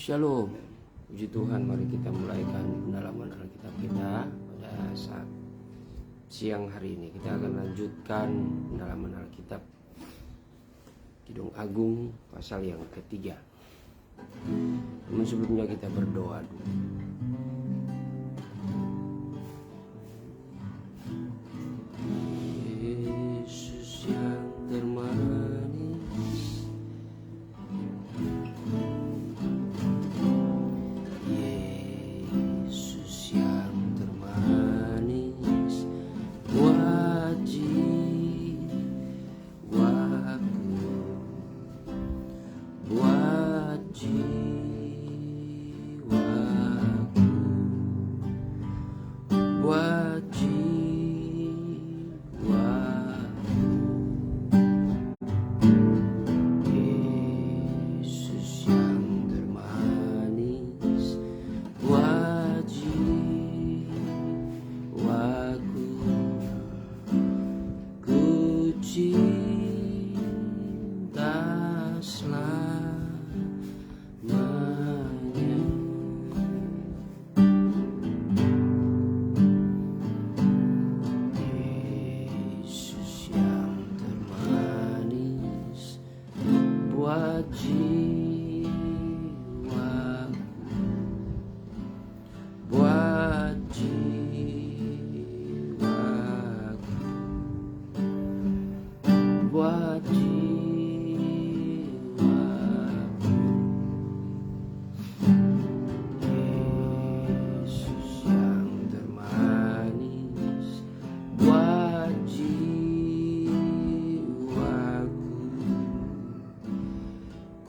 Shalom, puji Tuhan. Mari kita mulaikan pendalaman Alkitab kita pada saat siang hari ini. Kita akan lanjutkan pendalaman Alkitab Kidung Agung pasal yang ketiga. Namun sebelumnya kita berdoa dulu. Yesus yang termanis, Yesus yang termanis, buat jiwaku, buat jiwaku, buat jiwaku. Yesus yang termanis, buat jiwaku, ku cinta selamanya. Yesus yang termanis, buat jiwaku, buat jiwaku, buat jiwaku. Yesus yang termanis, buat jiwaku,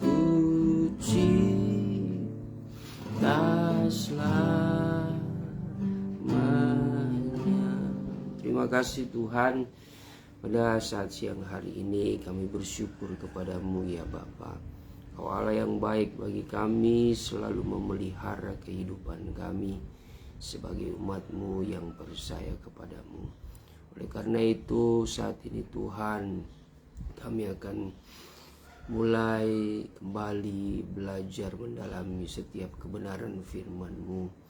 ku cinta selamanya. Terima kasih Tuhan, pada saat siang hari ini kami bersyukur kepadamu ya Bapa. Kau Allah yang baik bagi kami, selalu memelihara kehidupan kami sebagai umat-Mu yang percaya kepadamu. Oleh karena itu saat ini Tuhan, kami akan mulai kembali belajar mendalami setiap kebenaran firman-Mu.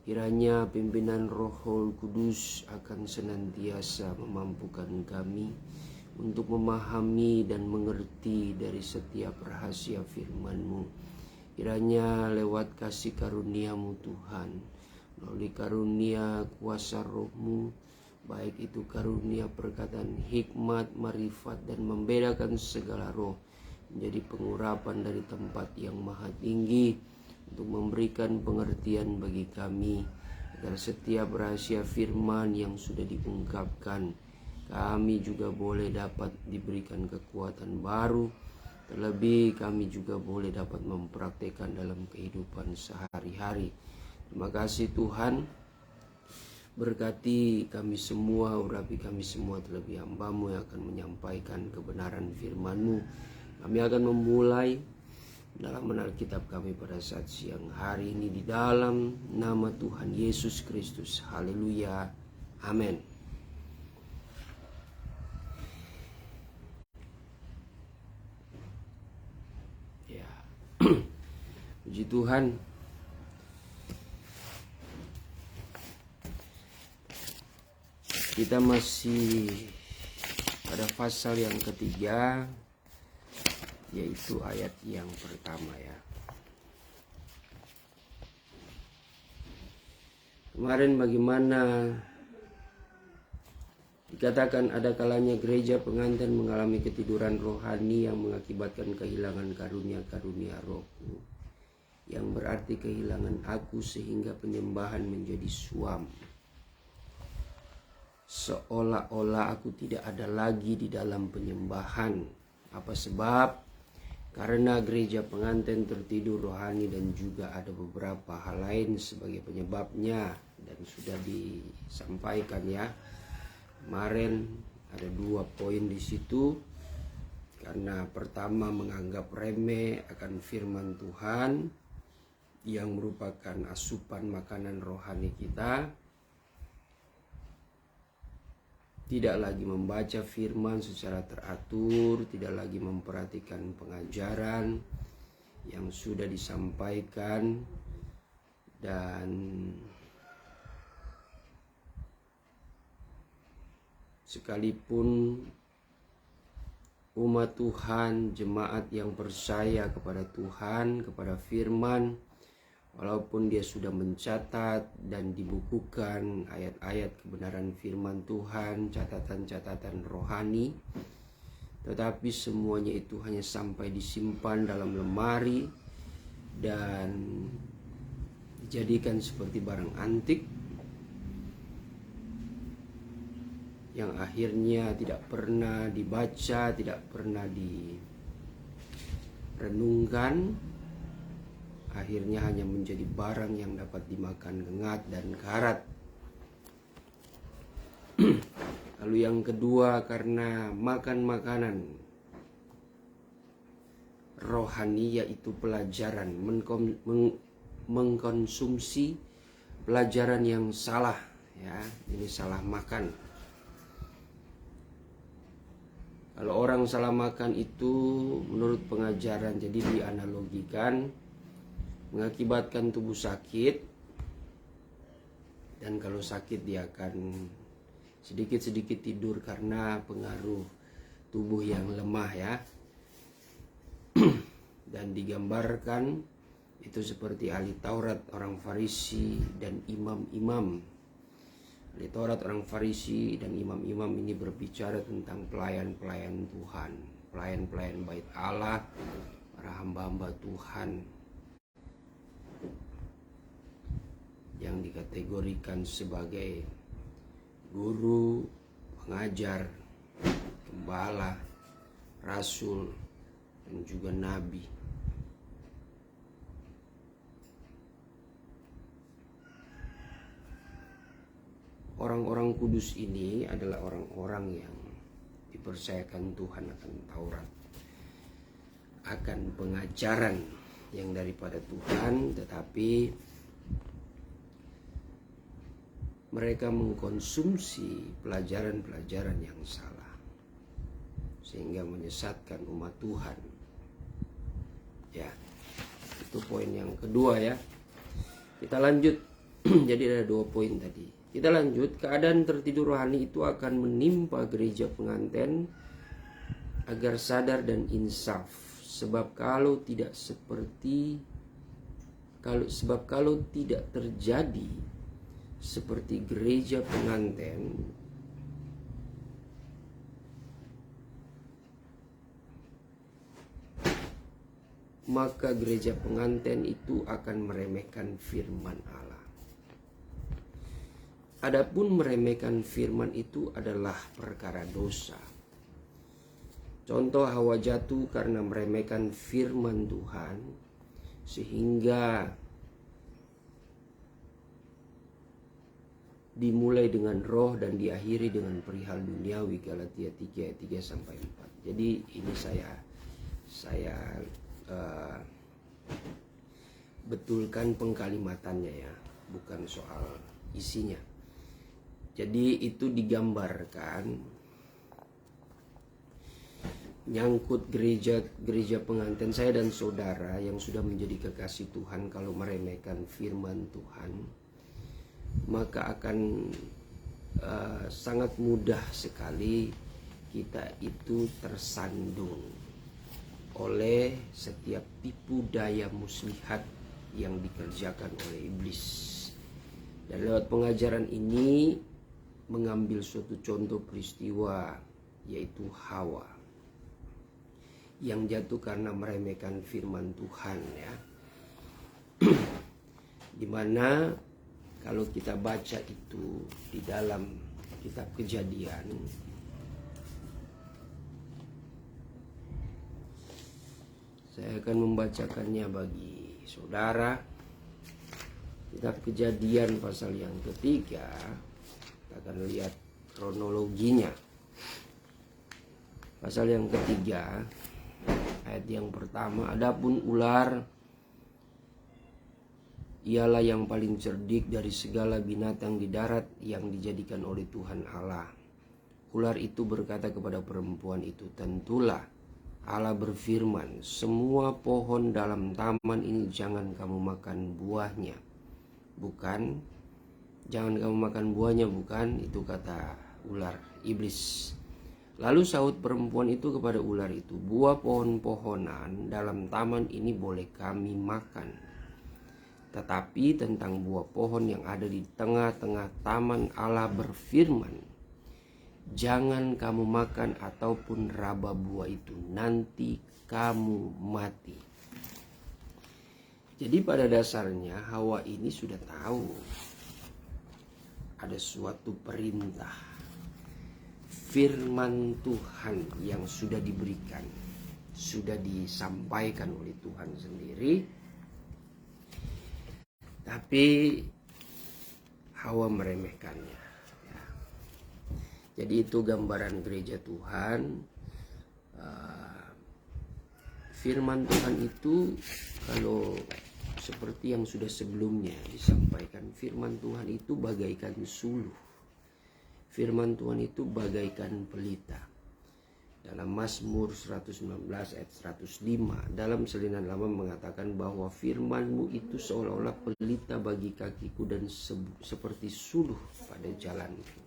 Kiranya pimpinan Roh Kudus akan senantiasa memampukan kami untuk memahami dan mengerti dari setiap rahasia firman-Mu. Kiranya lewat kasih karunia-Mu Tuhan, melalui karunia kuasa Roh-Mu, baik itu karunia perkataan hikmat, marifat, dan membedakan segala roh, menjadi pengurapan dari tempat yang maha tinggi, untuk memberikan pengertian bagi kami, agar setiap rahasia firman yang sudah diungkapkan, kami juga boleh dapat diberikan kekuatan baru. Terlebih kami juga boleh dapat mempraktekkan dalam kehidupan sehari-hari. Terima kasih Tuhan. Berkati kami semua, urapi kami semua, terlebih hamba-Mu yang akan menyampaikan kebenaran firman-Mu. Kami akan memulai dalam Alkitab kami pada saat siang hari ini di dalam nama Tuhan Yesus Kristus. Haleluya. Amin. Ya. Puji Tuhan. Kita masih pada pasal yang ketiga, yaitu ayat yang pertama ya. Kemarin bagaimana dikatakan ada kalanya gereja pengantin mengalami ketiduran rohani yang mengakibatkan kehilangan karunia-karunia rohku, yang berarti kehilangan aku sehingga penyembahan menjadi suam. Seolah-olah aku tidak ada lagi di dalam penyembahan. Apa sebab? Karena gereja pengantin tertidur rohani, dan juga ada beberapa hal lain sebagai penyebabnya, dan sudah disampaikan ya. Kemarin ada 2 poin di situ. Karena pertama, menganggap remeh akan firman Tuhan yang merupakan asupan makanan rohani kita. Tidak lagi membaca firman secara teratur, tidak lagi memperhatikan pengajaran yang sudah disampaikan, dan sekalipun umat Tuhan, jemaat yang percaya kepada Tuhan, kepada firman, walaupun dia sudah mencatat dan dibukukan ayat-ayat kebenaran firman Tuhan, catatan-catatan rohani, tetapi semuanya itu hanya sampai disimpan dalam lemari dan dijadikan seperti barang antik yang akhirnya tidak pernah dibaca, tidak pernah direnungkan, akhirnya hanya menjadi barang yang dapat dimakan gengat dan karat. Lalu yang kedua, karena makan makanan rohani, yaitu pelajaran, mengkonsumsi pelajaran yang salah, ya, ini salah makan. Kalau orang salah makan itu menurut pengajaran, jadi dianalogikan mengakibatkan tubuh sakit, dan kalau sakit dia akan sedikit-sedikit tidur karena pengaruh tubuh yang lemah, ya. Dan digambarkan itu seperti ahli Taurat, orang Farisi, dan imam-imam. Ahli Taurat, orang Farisi, dan imam-imam ini berbicara tentang pelayan-pelayan Tuhan, pelayan-pelayan bait Allah, para hamba-hamba Tuhan yang dikategorikan sebagai guru, pengajar, gembala, rasul, dan juga nabi. Orang-orang kudus ini adalah orang-orang yang dipercayakan Tuhan akan Taurat, akan pengajaran yang daripada Tuhan, tetapi mereka mengkonsumsi pelajaran-pelajaran yang salah sehingga menyesatkan umat Tuhan. Ya, itu poin yang kedua, ya. Kita lanjut. Jadi ada 2 poin tadi. Kita lanjut. Keadaan tertidur rohani itu akan menimpa gereja pengantin agar sadar dan insaf. Sebab kalau tidak terjadi seperti gereja pengantin, maka gereja pengantin itu akan meremehkan firman Allah. Adapun meremehkan firman itu adalah perkara dosa. Contoh, Hawa jatuh karena meremehkan firman Tuhan, sehingga dimulai dengan roh dan diakhiri dengan perihal duniawi, Galatia 3 ayat 3-4. Jadi ini saya betulkan pengkalimatannya, ya, bukan soal isinya. Jadi itu digambarkan nyangkut gereja pengantin, saya dan saudara yang sudah menjadi kekasih Tuhan. Kalau meremehkan firman Tuhan, maka akan sangat mudah sekali kita itu tersandung oleh setiap tipu daya muslihat yang dikerjakan oleh iblis. Dan lewat pengajaran ini mengambil suatu contoh peristiwa, yaitu Hawa yang jatuh karena meremehkan firman Tuhan, ya. Dimana kalau kita baca itu di dalam kitab Kejadian, saya akan membacakannya bagi saudara. Kitab Kejadian pasal yang ketiga, kita akan lihat kronologinya. Pasal yang ketiga, ayat yang pertama, adapun ular ialah yang paling cerdik dari segala binatang di darat yang dijadikan oleh Tuhan Allah. Ular itu berkata kepada perempuan itu, tentulah Allah berfirman, semua pohon dalam taman ini jangan kamu makan buahnya. Bukan, jangan kamu makan buahnya, bukan, itu kata ular, iblis. Lalu sahut perempuan itu kepada ular itu, buah pohon-pohonan dalam taman ini boleh kami makan. Tetapi tentang buah pohon yang ada di tengah-tengah taman, Allah berfirman, jangan kamu makan ataupun raba buah itu, nanti kamu mati. Jadi pada dasarnya Hawa ini sudah tahu ada suatu perintah, firman Tuhan yang sudah diberikan, sudah disampaikan oleh Tuhan sendiri. Tapi Hawa meremehkannya. Jadi itu gambaran gereja Tuhan. Firman Tuhan itu kalau seperti yang sudah sebelumnya disampaikan, firman Tuhan itu bagaikan suluh. Firman Tuhan itu bagaikan pelita. Dalam Mazmur 119 ayat 105, dalam Salinan Lama mengatakan bahwa firman-Mu itu seolah-olah pelita bagi kakiku dan seperti suluh pada jalanku.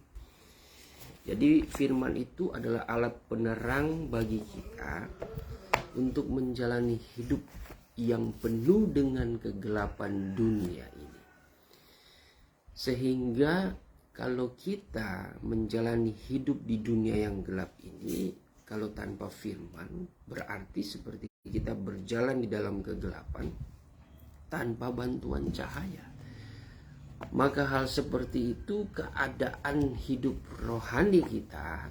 Jadi firman itu adalah alat penerang bagi kita untuk menjalani hidup yang penuh dengan kegelapan dunia ini. Sehingga kalau kita menjalani hidup di dunia yang gelap ini, kalau tanpa firman, berarti seperti kita berjalan di dalam kegelapan tanpa bantuan cahaya. Maka hal seperti itu, keadaan hidup rohani kita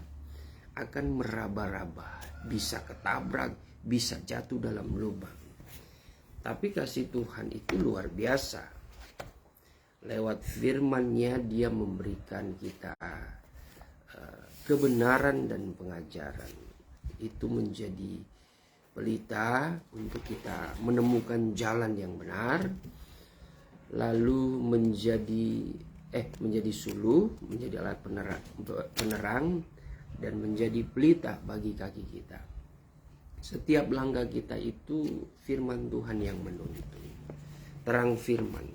akan meraba-raba, bisa ketabrak, bisa jatuh dalam lubang. Tapi kasih Tuhan itu luar biasa. Lewat firman-Nya Dia memberikan kita kebenaran dan pengajaran. Itu menjadi pelita untuk kita menemukan jalan yang benar, lalu menjadi suluh, menjadi alat penerang, dan menjadi pelita bagi kaki kita. Setiap langkah kita itu firman Tuhan yang menuntun, terang firman,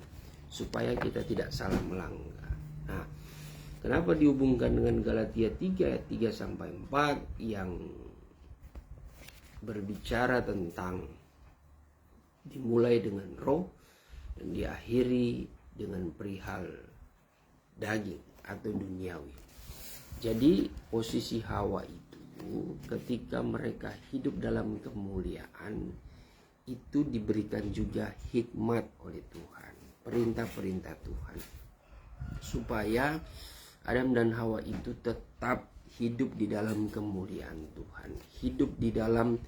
supaya kita tidak salah melangkah. Nah, kenapa dihubungkan dengan Galatia 3 ayat 3 sampai 4 yang berbicara tentang dimulai dengan roh dan diakhiri dengan perihal daging atau duniawi. Jadi posisi Hawa itu ketika mereka hidup dalam kemuliaan itu diberikan juga hikmat oleh Tuhan, perintah-perintah Tuhan, supaya Adam dan Hawa itu tetap hidup di dalam kemuliaan Tuhan, hidup di dalam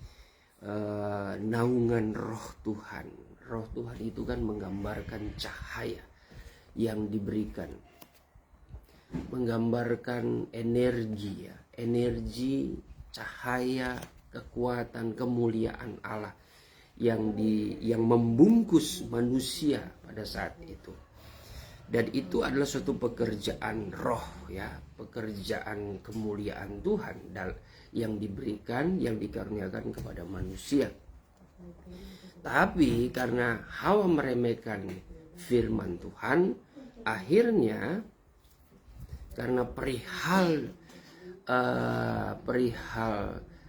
naungan roh Tuhan. Roh Tuhan itu kan menggambarkan cahaya yang diberikan, menggambarkan energi, energi, cahaya, kekuatan, kemuliaan Allah yang membungkus manusia pada saat itu. Dan itu adalah suatu pekerjaan roh, pekerjaan kemuliaan Tuhan yang diberikan, yang dikaruniakan kepada manusia. Tapi karena Hawa meremehkan firman Tuhan, akhirnya karena perihal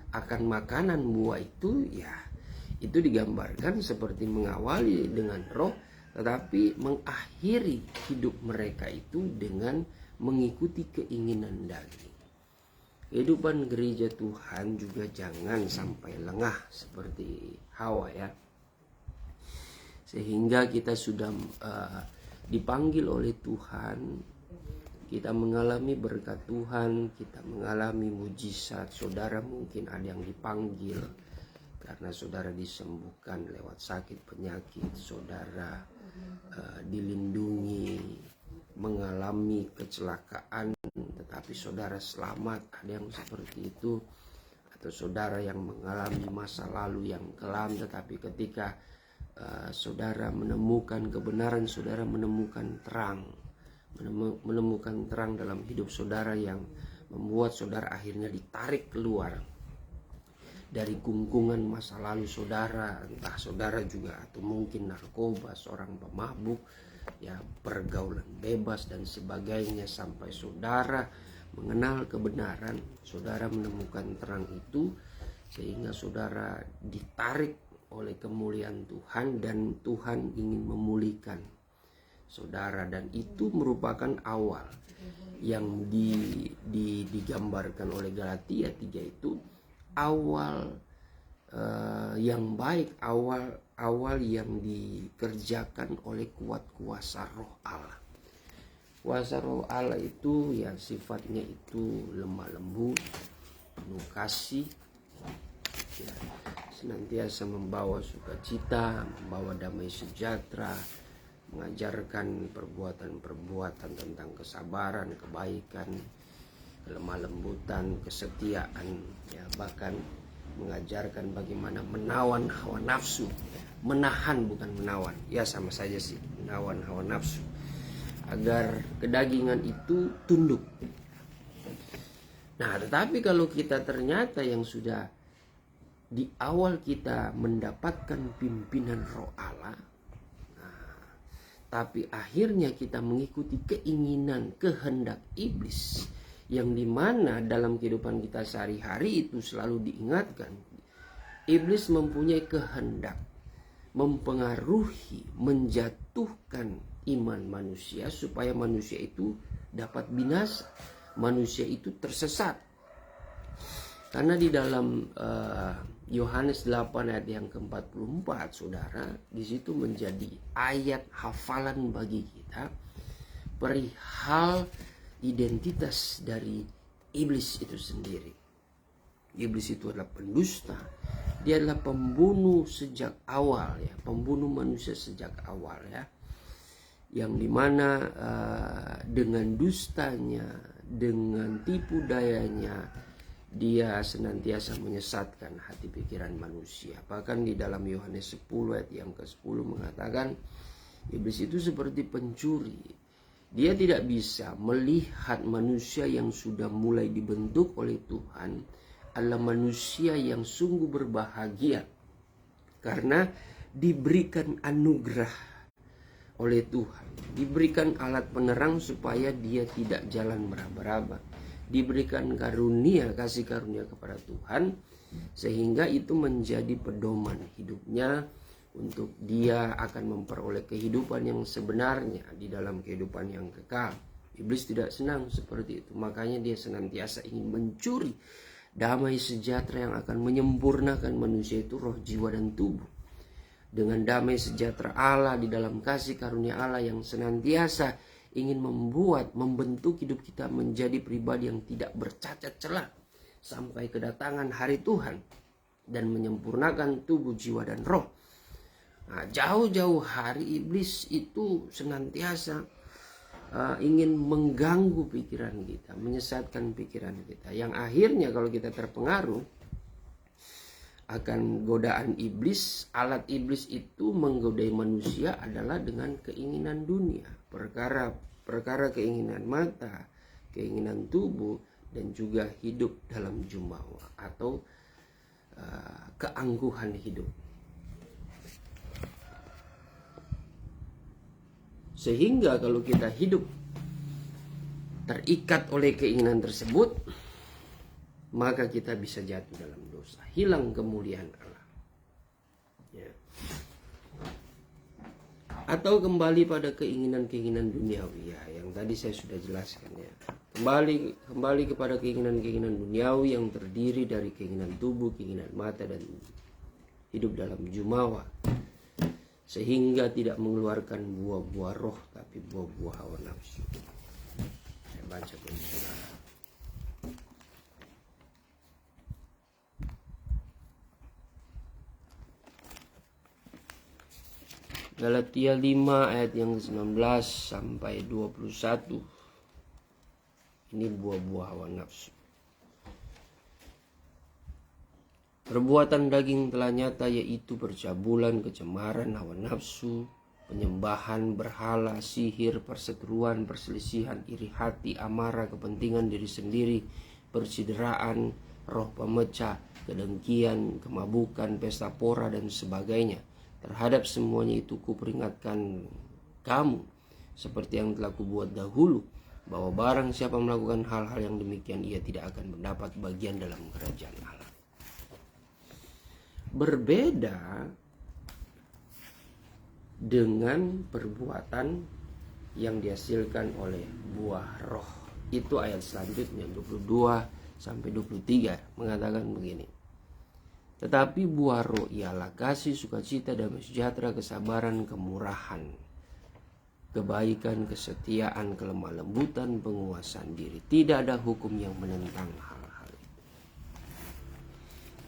akan makanan buah itu, itu digambarkan seperti mengawali dengan roh, tetapi mengakhiri hidup mereka itu dengan mengikuti keinginan daging. Kehidupan gereja Tuhan juga jangan sampai lengah seperti Hawa, sehingga kita sudah dipanggil oleh Tuhan, kita mengalami berkat Tuhan, kita mengalami mujizat. Saudara mungkin ada yang dipanggil karena saudara disembuhkan lewat sakit penyakit, saudara dilindungi, mengalami kecelakaan tetapi saudara selamat, ada yang seperti itu. Atau saudara yang mengalami masa lalu yang kelam, tetapi ketika saudara menemukan kebenaran, saudara menemukan terang dalam hidup saudara yang membuat saudara akhirnya ditarik keluar dari kungkungan masa lalu saudara, entah saudara juga atau mungkin narkoba, seorang pemabuk, ya pergaulan bebas dan sebagainya, sampai saudara mengenal kebenaran, saudara menemukan terang itu, sehingga saudara ditarik oleh kemuliaan Tuhan dan Tuhan ingin memulihkan saudara. Dan itu merupakan awal yang digambarkan oleh Galatia 3 itu, awal yang baik, awal yang dikerjakan oleh kuat kuasa Roh Allah. Kuasa Roh Allah itu ya sifatnya itu lemah lembut, penuh kasih, ya, senantiasa membawa sukacita, membawa damai sejahtera, mengajarkan perbuatan-perbuatan tentang kesabaran, kebaikan, kelemah lembutan, kesetiaan, ya, bahkan mengajarkan bagaimana menawan hawa nafsu, ya, menahan bukan menawan, ya sama saja sih, menawan hawa nafsu agar kedagingan itu tunduk. Nah, tetapi kalau kita ternyata yang sudah di awal kita mendapatkan pimpinan Roh Allah, tapi akhirnya kita mengikuti keinginan, kehendak iblis, yang dimana dalam kehidupan kita sehari-hari itu selalu diingatkan, iblis mempunyai kehendak mempengaruhi, menjatuhkan iman manusia supaya manusia itu dapat binasa, manusia itu tersesat. Karena di dalam Yohanes 8 ayat yang ke-44, saudara, di situ menjadi ayat hafalan bagi kita perihal identitas dari iblis itu sendiri. Iblis itu adalah pendusta, dia adalah pembunuh sejak awal, ya, pembunuh manusia sejak awal, ya, yang dimana dengan dustanya, dengan tipu dayanya, dia senantiasa menyesatkan hati pikiran manusia. Bahkan di dalam Yohanes 10 ayat yang ke-10 mengatakan, iblis itu seperti pencuri. Dia tidak bisa melihat manusia yang sudah mulai dibentuk oleh Tuhan adalah manusia yang sungguh berbahagia karena diberikan anugerah oleh Tuhan, diberikan alat penerang supaya dia tidak jalan meraba-raba, diberikan karunia, kasih karunia kepada Tuhan, sehingga itu menjadi pedoman hidupnya untuk dia akan memperoleh kehidupan yang sebenarnya di dalam kehidupan yang kekal. Iblis tidak senang seperti itu, makanya dia senantiasa ingin mencuri damai sejahtera yang akan menyempurnakan manusia itu roh, jiwa, dan tubuh. Dengan damai sejahtera Allah di dalam kasih karunia Allah yang senantiasa ingin membentuk hidup kita menjadi pribadi yang tidak bercacat celah sampai kedatangan hari Tuhan dan menyempurnakan tubuh, jiwa, dan roh. Nah, jauh-jauh hari iblis itu senantiasa ingin mengganggu pikiran kita, menyesatkan pikiran kita, yang akhirnya kalau kita terpengaruh akan godaan iblis, alat iblis itu menggodai manusia adalah dengan keinginan dunia, perkara keinginan mata, keinginan tubuh, dan juga hidup dalam jumawa atau keangkuhan hidup. Sehingga kalau kita hidup terikat oleh keinginan tersebut, maka kita bisa jatuh dalam dosa, hilang kemuliaan Allah, ya. Atau kembali pada keinginan-keinginan duniawi, ya, yang tadi saya sudah jelaskan, ya. Kembali kepada keinginan-keinginan duniawi yang terdiri dari keinginan tubuh, keinginan mata, dan hidup dalam jumawa, sehingga tidak mengeluarkan buah-buah roh tapi buah-buah hawa nafsu. Saya baca bagi saudara. Galatia 5 ayat yang 19 sampai 21. Ini buah-buah hawa nafsu. Perbuatan daging telah nyata, yaitu percabulan, kecemaran, hawa nafsu, penyembahan berhala, sihir, perseteruan, perselisihan, iri hati, amarah, kepentingan diri sendiri, persideraan, roh pemecah, kedengkian, kemabukan, pesta pora dan sebagainya. Terhadap semuanya itu kuperingatkan kamu, seperti yang telah kubuat dahulu, bahwa barang siapa melakukan hal-hal yang demikian, ia tidak akan mendapat bagian dalam kerajaan Allah. Berbeda dengan perbuatan yang dihasilkan oleh buah roh. Itu ayat selanjutnya 22 sampai 23 mengatakan begini. Tetapi buah roh ialah kasih, sukacita, damai sejahtera, kesabaran, kemurahan, kebaikan, kesetiaan, kelemah lembutan, penguasaan diri. Tidak ada hukum yang menentang hal-hal itu.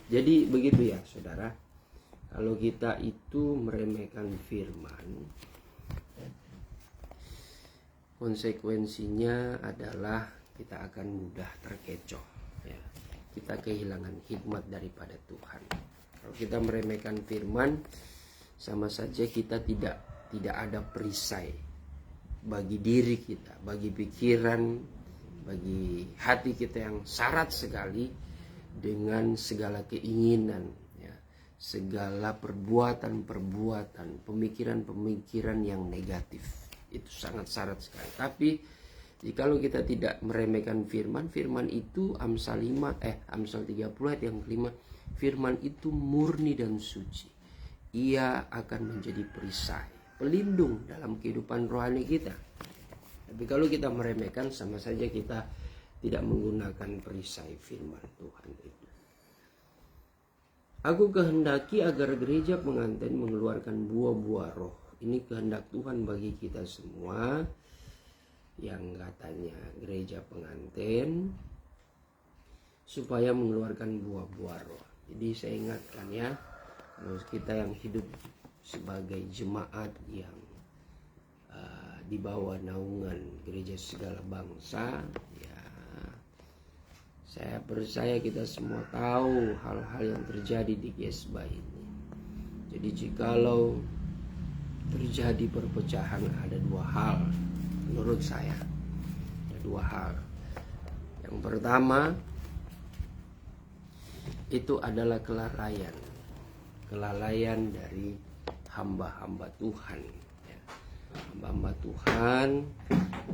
Jadi begitu ya saudara. Kalau kita itu meremehkan firman, konsekuensinya adalah kita akan mudah terkecoh, ya. Kita kehilangan hikmat daripada Tuhan. Kalau kita meremehkan firman, sama saja kita tidak ada perisai bagi diri kita, bagi pikiran, bagi hati kita yang syarat sekali dengan segala keinginan, ya, segala perbuatan-perbuatan, pemikiran-pemikiran yang negatif. Itu sangat syarat sekali. Tapi jikalau kita tidak meremehkan firman itu Amsal 30 ayat yang kelima, firman itu murni dan suci. Ia akan menjadi perisai, pelindung dalam kehidupan rohani kita. Tapi kalau kita meremehkan, sama saja kita tidak menggunakan perisai firman Tuhan itu. Aku kehendaki agar gereja pengantin mengeluarkan buah-buah roh. Ini kehendak Tuhan bagi kita semua yang katanya gereja pengantin, supaya mengeluarkan buah-buah roh. Jadi saya ingatkan ya, kalau kita yang hidup sebagai jemaat yang di bawah naungan gereja segala bangsa, ya, saya percaya kita semua tahu hal-hal yang terjadi di Gesba ini. Jadi jikalau terjadi perpecahan, ada dua hal menurut saya. Ada dua hal. Yang pertama itu adalah kelalaian dari hamba-hamba Tuhan, ya. Hamba-hamba Tuhan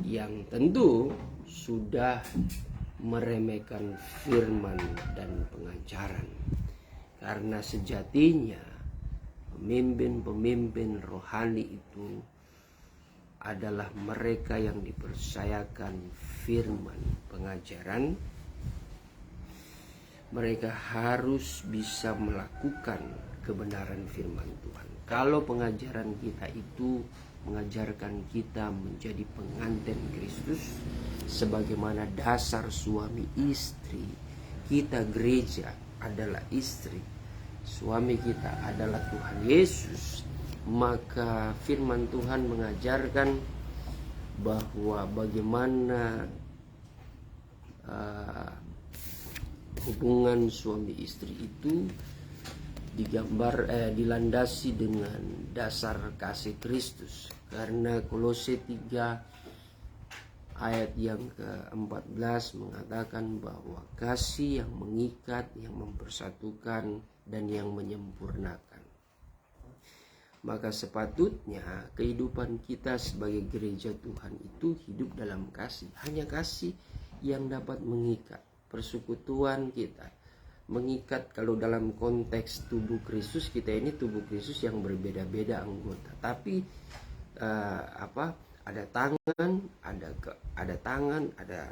yang tentu sudah meremehkan firman dan pengajaran. Karena sejatinya pemimpin-pemimpin rohani itu adalah mereka yang dipercayakan firman pengajaran. Mereka harus bisa melakukan kebenaran firman Tuhan. Kalau pengajaran kita itu mengajarkan kita menjadi pengantin Kristus, sebagaimana dasar suami istri, kita gereja adalah istri, suami kita adalah Tuhan Yesus, maka firman Tuhan mengajarkan bahwa bagaimana hubungan suami istri itu dilandasi dengan dasar kasih Kristus. Karena Kolose 3 ayat yang ke-14 mengatakan bahwa kasih yang mengikat, yang mempersatukan, dan yang menyempurnakan. Maka sepatutnya kehidupan kita sebagai gereja Tuhan itu hidup dalam kasih. Hanya kasih yang dapat mengikat. Persekutuan kita mengikat. Kalau dalam konteks tubuh Kristus, kita ini tubuh Kristus yang berbeda-beda anggota. Tapi ada tangan, ada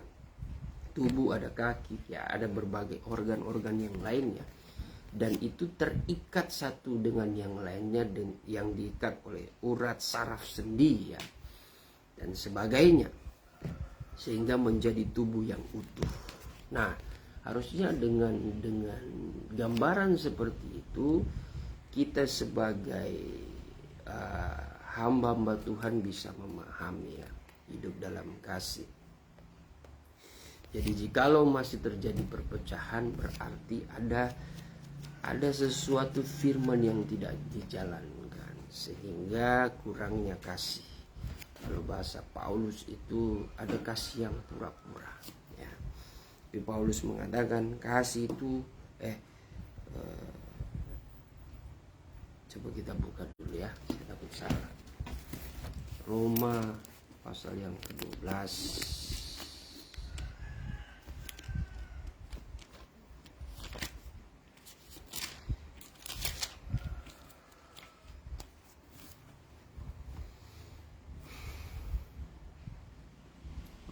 tubuh, ada kaki, ya, ada berbagai organ-organ yang lainnya. Dan itu terikat satu dengan yang lainnya, yang diikat oleh urat saraf sendi, ya, dan sebagainya, sehingga menjadi tubuh yang utuh. Nah, harusnya dengan gambaran seperti itu, kita sebagai hamba-hamba Tuhan bisa memahami, ya, hidup dalam kasih. Jadi jikalau masih terjadi perpecahan, berarti ada sesuatu firman yang tidak dijalankan, sehingga kurangnya kasih. Kalau bahasa Paulus itu ada kasih yang pura-pura, ya. Tapi Paulus mengatakan kasih itu Coba kita buka dulu ya, saya takut salah. Roma pasal yang ke-12.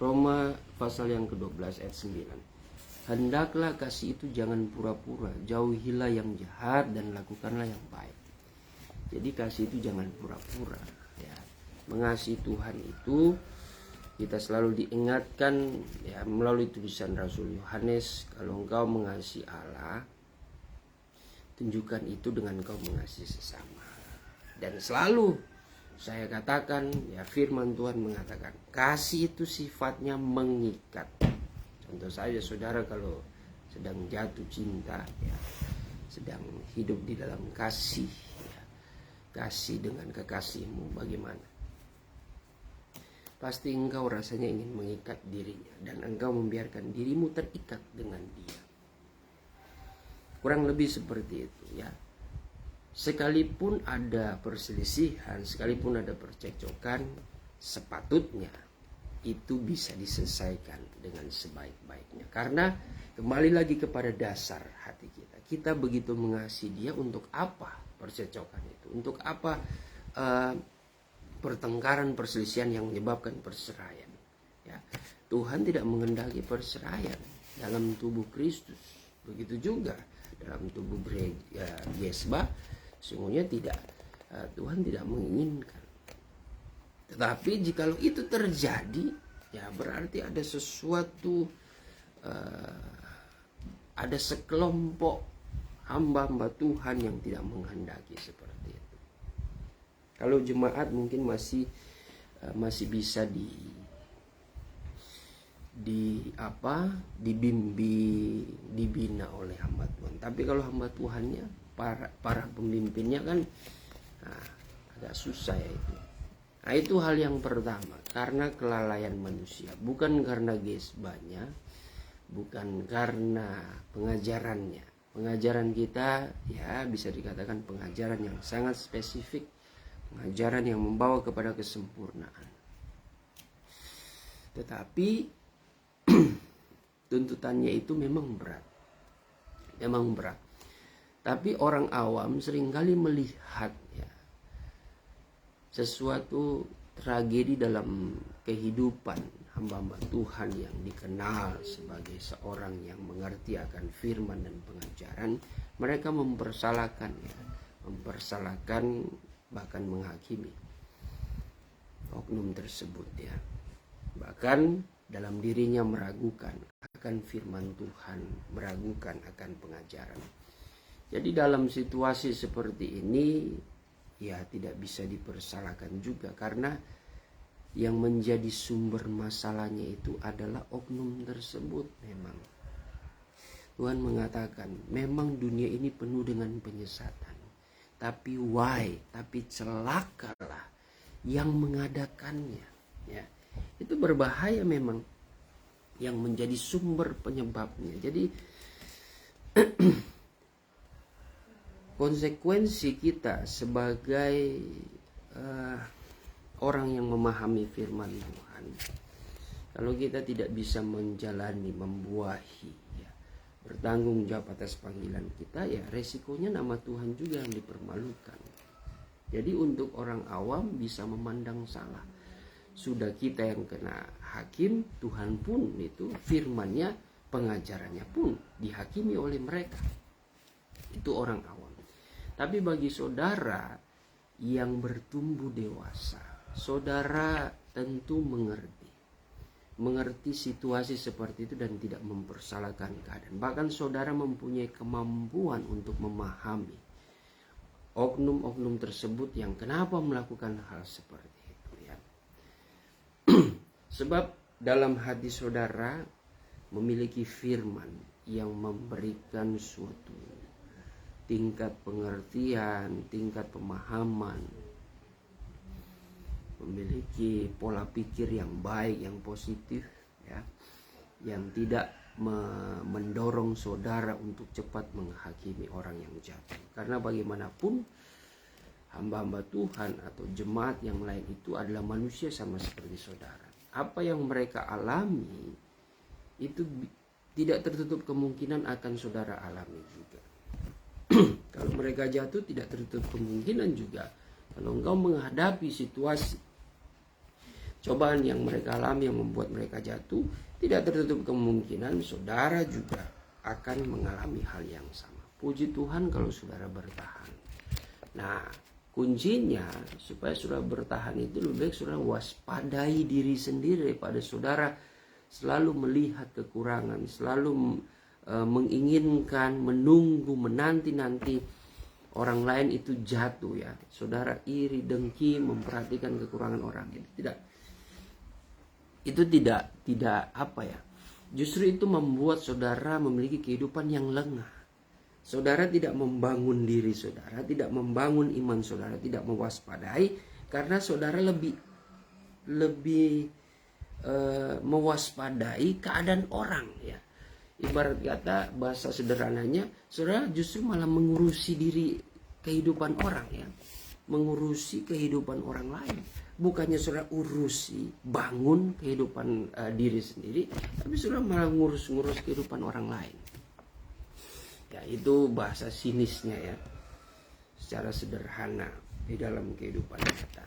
Roma pasal yang ke-12 ayat 9. Hendaklah kasih itu jangan pura-pura, jauhilah yang jahat dan lakukanlah yang baik. Jadi kasih itu jangan pura-pura ya. Mengasihi Tuhan itu kita selalu diingatkan ya melalui tulisan Rasul Yohanes, kalau engkau mengasihi Allah, tunjukkan itu dengan engkau mengasihi sesama. Dan selalu saya katakan ya, firman Tuhan mengatakan kasih itu sifatnya mengikat. Contoh saja saudara kalau sedang jatuh cinta ya, sedang hidup di dalam kasih ya, kasih dengan kekasihmu, bagaimana? Pasti engkau rasanya ingin mengikat dirinya dan engkau membiarkan dirimu terikat dengan dia. Kurang lebih seperti itu ya. Sekalipun ada perselisihan, sekalipun ada percekcokan, sepatutnya itu bisa diselesaikan dengan sebaik-baiknya. Karena kembali lagi kepada dasar hati kita. Kita begitu mengasihi dia, untuk apa percekcokan itu? Untuk apa pertengkaran, perselisihan yang menyebabkan perceraian? Ya, Tuhan tidak menghendaki perceraian dalam tubuh Kristus. Begitu juga dalam tubuh Yesba, sungguhnya tidak, Tuhan tidak menginginkan. Tetapi jikalau itu terjadi, ya berarti ada sesuatu, ada sekelompok hamba-hamba Tuhan yang tidak menghendaki seperti itu. Kalau jemaat mungkin masih bisa dibimbing, dibina oleh hamba Tuhan. Tapi kalau hamba Tuhannya, para pemimpinnya kan agak susah ya itu. Nah, itu hal yang pertama, karena kelalaian manusia, bukan karena gesbanya, bukan karena pengajarannya. Pengajaran kita ya bisa dikatakan pengajaran yang sangat spesifik, pengajaran yang membawa kepada kesempurnaan. Tetapi tuntutannya itu memang berat. Memang berat. Tapi orang awam seringkali melihat ya, sesuatu tragedi dalam kehidupan hamba-hamba Tuhan yang dikenal sebagai seorang yang mengerti akan firman dan pengajaran, mereka mempersalahkan ya, mempersalahkan bahkan menghakimi oknum tersebut ya. Bahkan dalam dirinya meragukan akan firman Tuhan, meragukan akan pengajaran. Jadi dalam situasi seperti ini ya tidak bisa dipersalahkan juga, karena yang menjadi sumber masalahnya itu adalah oknum tersebut. Memang Tuhan mengatakan memang dunia ini penuh dengan penyesatan, tapi celakalah yang mengadakannya ya. Itu berbahaya memang yang menjadi sumber penyebabnya. Jadi konsekuensi kita sebagai orang yang memahami firman Tuhan, kalau kita tidak bisa menjalani, membuahi ya, bertanggung jawab atas panggilan kita, ya resikonya nama Tuhan juga yang dipermalukan. Jadi untuk orang awam bisa memandang salah. Sudah kita yang kena hakim, Tuhan pun itu firmannya, pengajarannya pun dihakimi oleh mereka. Itu orang awam. Tapi bagi saudara yang bertumbuh dewasa, saudara tentu mengerti situasi seperti itu dan tidak mempersalahkan keadaan. Bahkan saudara mempunyai kemampuan untuk memahami oknum-oknum tersebut yang kenapa melakukan hal seperti itu ya. Sebab dalam hati saudara memiliki firman yang memberikan suatu tingkat pengertian, tingkat pemahaman, memiliki pola pikir yang baik, yang positif ya, yang tidak mendorong saudara untuk cepat menghakimi orang yang jatuh. Karena bagaimanapun hamba-hamba Tuhan atau jemaat yang lain itu adalah manusia sama seperti saudara. Apa yang mereka alami itu tidak tertutup kemungkinan akan saudara alami juga. Kalau mereka jatuh, tidak tertutup kemungkinan juga kalau engkau menghadapi situasi cobaan yang mereka alami yang membuat mereka jatuh, tidak tertutup kemungkinan saudara juga akan mengalami hal yang sama. Puji Tuhan kalau saudara bertahan. Nah, kuncinya supaya saudara bertahan itu lebih baik saudara waspadai diri sendiri daripada saudara selalu melihat kekurangan, selalu menginginkan, menunggu, menanti-nanti orang lain itu jatuh ya. Saudara iri, dengki, memperhatikan kekurangan orang itu tidak apa ya. Justru itu membuat saudara memiliki kehidupan yang lengah. Saudara tidak membangun diri saudara, tidak membangun iman saudara, tidak mewaspadai karena saudara lebih mewaspadai keadaan orang ya. Ibarat kata bahasa sederhananya, saudara justru malah mengurusi diri kehidupan orang ya. Mengurusi kehidupan orang lain. Bukannya saudara urusi, bangun kehidupan diri sendiri, tapi saudara malah ngurus kehidupan orang lain. Ya, itu bahasa sinisnya ya. Secara sederhana di dalam kehidupan kita.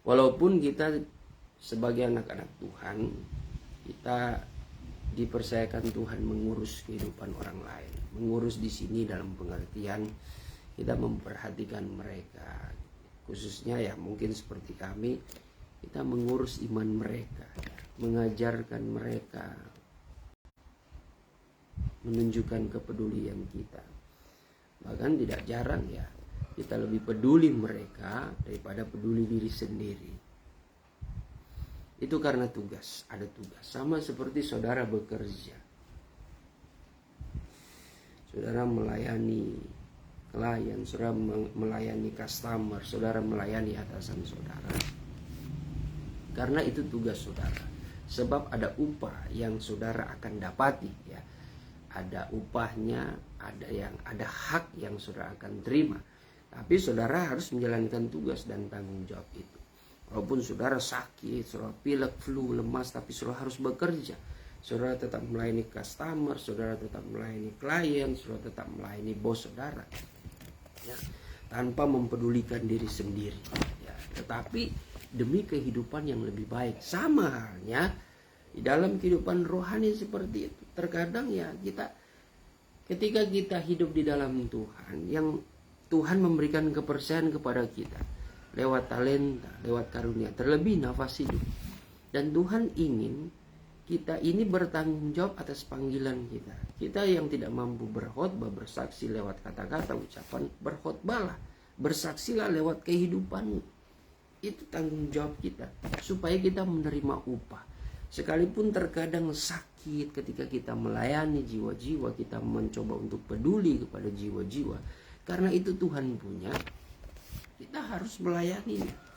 Walaupun kita sebagai anak-anak Tuhan, kita dipercayakan Tuhan mengurus kehidupan orang lain. Mengurus di sini dalam pengertian kita memperhatikan mereka. Khususnya ya mungkin seperti kami, kita mengurus iman mereka, mengajarkan mereka, menunjukkan kepedulian kita. Bahkan tidak jarang ya, kita lebih peduli mereka daripada peduli diri sendiri. Itu karena tugas, ada tugas. Sama seperti saudara bekerja. Saudara melayani klien, saudara melayani customer, saudara melayani atasan saudara. Karena itu tugas saudara. Sebab ada upah yang saudara akan dapati ya. Ada upahnya, ada hak yang saudara akan terima. Tapi saudara harus menjalankan tugas dan tanggung jawab itu. Walaupun saudara sakit, saudara pilek, flu, lemas, tapi saudara harus bekerja. Saudara tetap melayani customer, saudara tetap melayani klien, saudara tetap melayani bos saudara. Ya, tanpa mempedulikan diri sendiri. Ya, tetapi demi kehidupan yang lebih baik. Sama halnya di dalam kehidupan rohani seperti itu. Terkadang ya ketika kita hidup di dalam Tuhan, yang Tuhan memberikan kepercayaan kepada kita lewat talenta, lewat karunia, terlebih nafas hidup. Dan Tuhan ingin kita ini bertanggung jawab atas panggilan kita. Kita yang tidak mampu berkhotbah, bersaksi lewat kata-kata, ucapan, berkhotbahlah, bersaksilah lewat kehidupan. Itu tanggung jawab kita, supaya kita menerima upah. Sekalipun terkadang sakit ketika kita melayani jiwa-jiwa, kita mencoba untuk peduli kepada jiwa-jiwa. Karena itu Tuhan punya, kita harus melayaninya.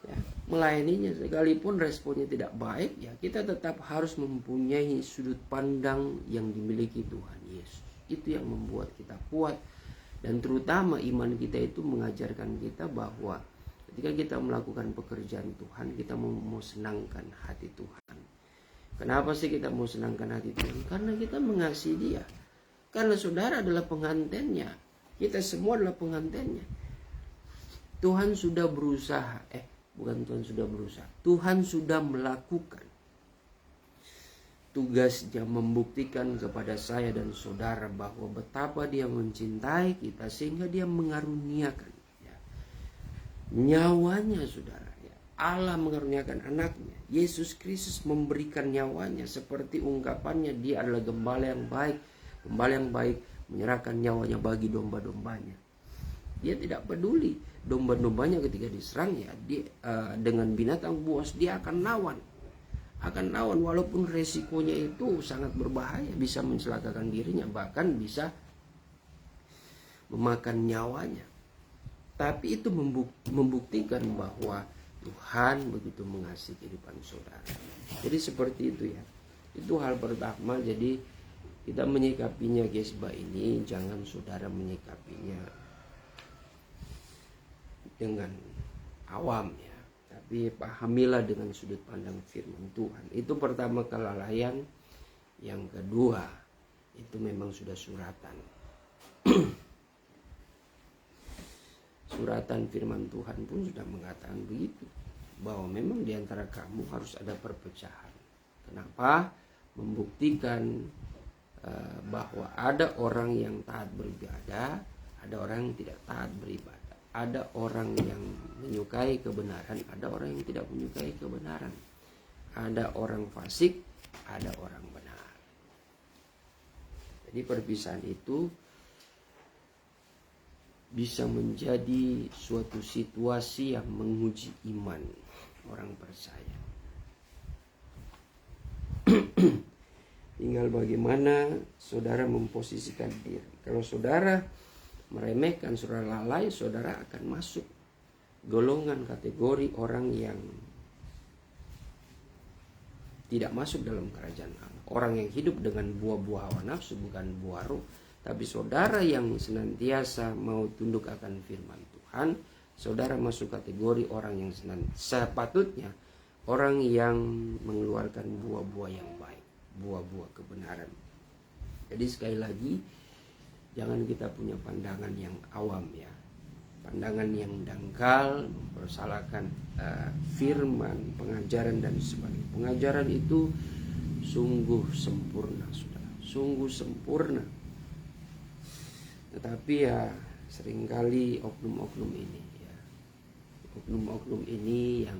Ya, melayaninya sekalipun responnya tidak baik, ya kita tetap harus mempunyai sudut pandang yang dimiliki Tuhan Yesus. Itu yang membuat kita kuat. Dan terutama iman kita itu mengajarkan kita bahwa ketika kita melakukan pekerjaan Tuhan, kita mau senangkan hati Tuhan. Kenapa sih kita mau senangkan hati Tuhan? Karena kita mengasihi Dia. Karena saudara adalah pengantinnya. Kita semua adalah pengantinnya. Tuhan sudah berusaha. Tuhan sudah melakukan tugasnya membuktikan kepada saya dan saudara bahwa betapa Dia mencintai kita sehingga Dia mengaruniakan nyawanya saudara. Allah mengaruniakan anaknya. Yesus Kristus memberikan nyawanya seperti ungkapannya, Dia adalah gembala yang baik. Gembala yang baik menyerahkan nyawanya bagi domba-dombanya. Dia tidak peduli domba-dombanya ketika diserang ya, dengan binatang buas dia akan lawan. Walaupun resikonya itu sangat berbahaya, bisa mencelakakan dirinya, bahkan bisa memakan nyawanya. Tapi itu membuktikan bahwa Tuhan begitu mengasihi kehidupan saudara. Jadi seperti itu ya. Itu hal pertama. Jadi kita menyikapinya gesba ini, jangan saudara menyikapinya dengan awam ya, tapi pahamilah dengan sudut pandang firman Tuhan. Itu pertama, kelalaian. Yang kedua, itu memang sudah suratan. Suratan firman Tuhan pun sudah mengatakan begitu, bahwa memang di antara kamu harus ada perpecahan. Kenapa? Membuktikan bahwa ada orang yang taat beribadah, ada orang yang tidak taat beribadah. Ada orang yang menyukai kebenaran, ada orang yang tidak menyukai kebenaran. Ada orang fasik, ada orang benar. Jadi perpisahan itu bisa menjadi suatu situasi yang menguji iman orang percaya. Tinggal bagaimana saudara memposisikan diri. Kalau saudara meremehkan, saudara lalai, saudara akan masuk golongan kategori orang yang tidak masuk dalam kerajaan Allah. Orang yang hidup dengan buah-buah hawa nafsu, bukan buah roh. Tapi saudara yang senantiasa mau tunduk akan firman Tuhan, saudara masuk kategori orang yang sepatutnya orang yang mengeluarkan buah-buah yang baik, buah-buah kebenaran. Jadi sekali lagi, jangan kita punya pandangan yang awam ya, pandangan yang dangkal, mempersalahkan firman, pengajaran dan sebagainya. Pengajaran itu sungguh sempurna, saudara, sungguh sempurna. Tetapi ya seringkali oknum-oknum ini ya, oknum-oknum ini yang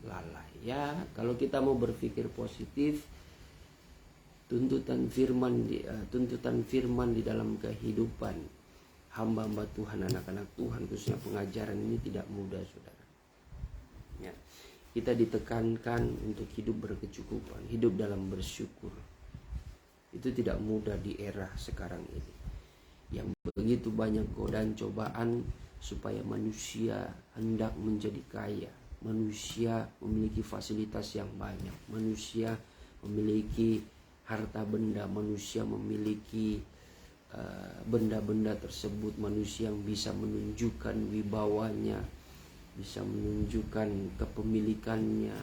lalai ya. Kalau kita mau berpikir positif, tuntutan firman di dalam kehidupan hamba-hamba Tuhan, anak-anak Tuhan, khususnya pengajaran ini tidak mudah, saudara ya. Kita ditekankan untuk hidup berkecukupan, hidup dalam bersyukur. Itu tidak mudah di era sekarang ini yang begitu banyak godaan cobaan supaya manusia hendak menjadi kaya, manusia memiliki fasilitas yang banyak, manusia memiliki harta benda, manusia memiliki benda-benda tersebut, manusia yang bisa menunjukkan wibawanya, bisa menunjukkan kepemilikannya,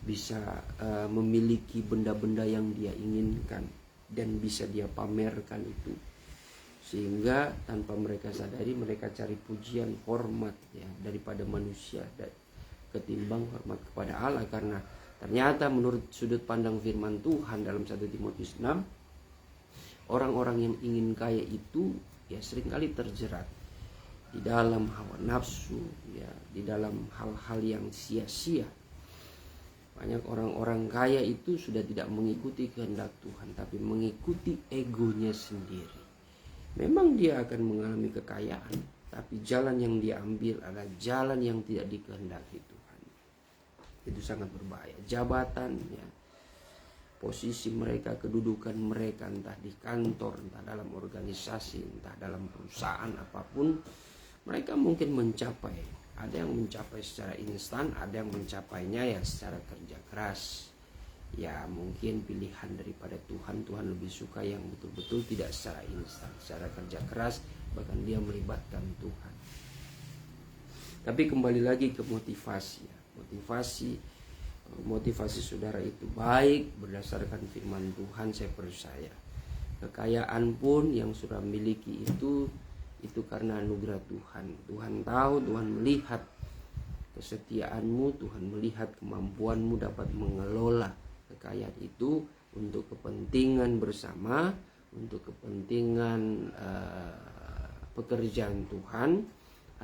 bisa memiliki benda-benda yang dia inginkan dan bisa dia pamerkan itu. Sehingga tanpa mereka sadari, mereka cari pujian, hormat ya daripada manusia ketimbang hormat kepada Allah. Karena ternyata menurut sudut pandang firman Tuhan dalam 1 Timotius 6, orang-orang yang ingin kaya itu ya seringkali terjerat di dalam hawa nafsu ya, di dalam hal-hal yang sia-sia. Banyak orang-orang kaya itu sudah tidak mengikuti kehendak Tuhan, tapi mengikuti egonya sendiri. Memang dia akan mengalami kekayaan, tapi jalan yang dia ambil adalah jalan yang tidak dikehendaki Tuhan. Itu sangat berbahaya. Jabatan ya, posisi mereka, kedudukan mereka, entah di kantor, entah dalam organisasi, entah dalam perusahaan apapun, mereka mungkin mencapai. Ada yang mencapai secara instan, ada yang mencapainya ya secara kerja keras. Ya mungkin pilihan daripada Tuhan. Tuhan lebih suka yang betul-betul tidak secara instan, secara kerja keras, bahkan dia melibatkan Tuhan. Tapi kembali lagi ke motivasi ya. Motivasi saudara itu baik berdasarkan firman Tuhan, saya percaya. Kekayaan pun yang saudara miliki itu karena anugerah Tuhan. Tuhan tahu, Tuhan melihat kesetiaanmu, Tuhan melihat kemampuanmu dapat mengelola kekayaan itu untuk kepentingan bersama, untuk kepentingan pekerjaan Tuhan,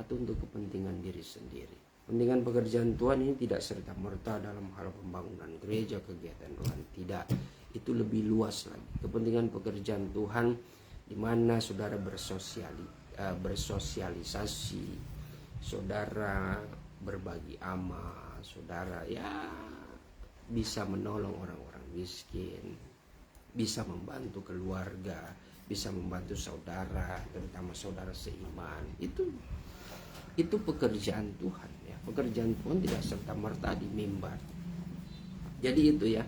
atau untuk kepentingan diri sendiri. Kepentingan pekerjaan Tuhan ini tidak serta-merta dalam hal pembangunan gereja, kegiatan Tuhan, tidak. Itu lebih luas lagi. Kepentingan pekerjaan Tuhan di mana saudara bersosialisasi, saudara berbagi amal, saudara ya bisa menolong orang-orang miskin, bisa membantu keluarga, bisa membantu saudara, terutama saudara seiman. Itu Itu pekerjaan Tuhan ya. Pekerjaan Tuhan tidak serta-merta di mimbar. Jadi itu ya.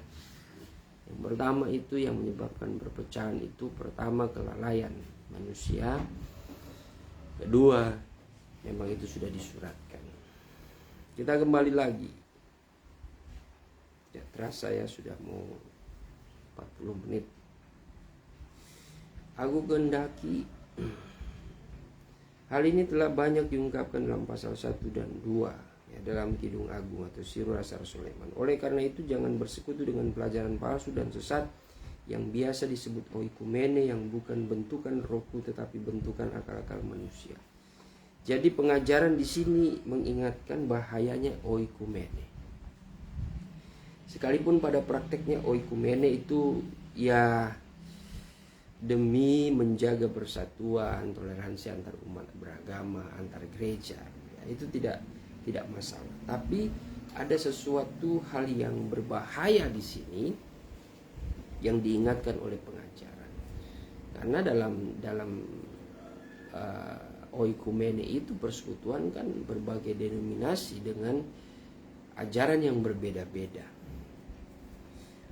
Yang pertama itu yang menyebabkan perpecahan itu, pertama kelalaian manusia. Kedua, memang itu sudah disuratkan. Kita kembali lagi. Tidak terasa ya, sudah mau 40 menit. Aku kehendaki hal ini telah banyak diungkapkan dalam pasal 1 dan 2 ya, dalam Kidung Agung atau Sirul Asar Sulaiman. Oleh karena itu jangan bersekutu dengan pelajaran palsu dan sesat yang biasa disebut oikumene, yang bukan bentukan rohku tetapi bentukan akal-akal manusia. Jadi pengajaran di sini mengingatkan bahayanya oikumene. Sekalipun pada prakteknya oikumene itu ya demi menjaga persatuan, toleransi antar umat beragama, antar gereja, ya, itu tidak masalah. Tapi ada sesuatu hal yang berbahaya di sini yang diingatkan oleh pengajaran. Karena dalam oikumene itu persekutuan kan berbagai denominasi dengan ajaran yang berbeda-beda.